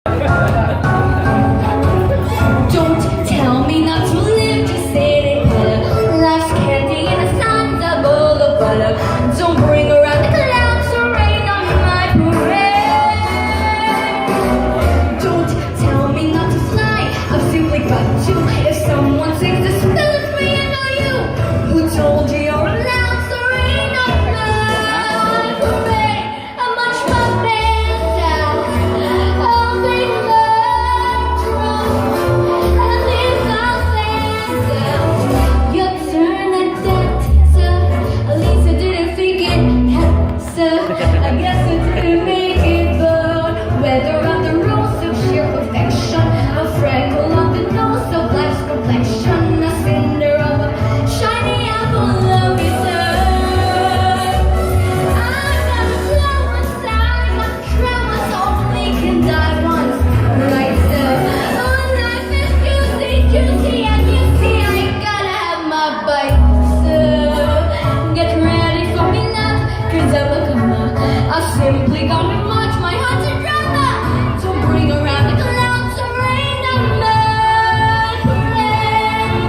Don't tell me not to live, just say they better. Life's candy and the sun's a bowl of butter. Don't bring around the clouds or rain on my parade. Don't tell me not to fly, I've simply got to. If someone sings the spell of me, I know you. Who told you you're allowed to rain on my parade? I'm much more bent out. I'll be I guess it didn't make it, but whether on the rules of sheer perfection, a freckle on the nose of life's complexion, a cinder of a shiny apple of return. I've got a flow inside, my traumas only can die once. Right, sir. Oh, life is juicy, juicy, and you see I gotta have my bite, sir. Get ready for me now, 'cause I'm a I've simply got to march my heart to drama. Don't bring around the clouds of rain on my parade.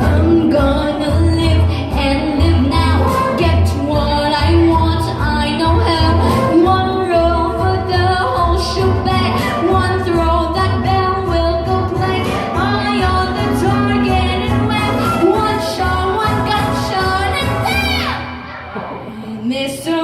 I'm gonna live and live now. Get what I want, I know how. One roll for the whole shebang. One throw, that bell will go play. Eye on the target and wham. One shot, one gunshot, and bam! Mr.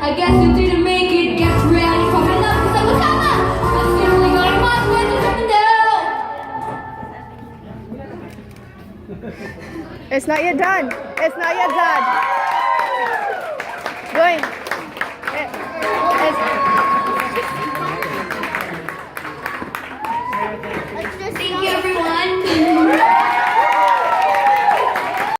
I guess you didn't make it, get ready for my love, 'cause I'm a comer. I'm simply gonna march with the window. It's not yet done. It's not yet done. Going. It's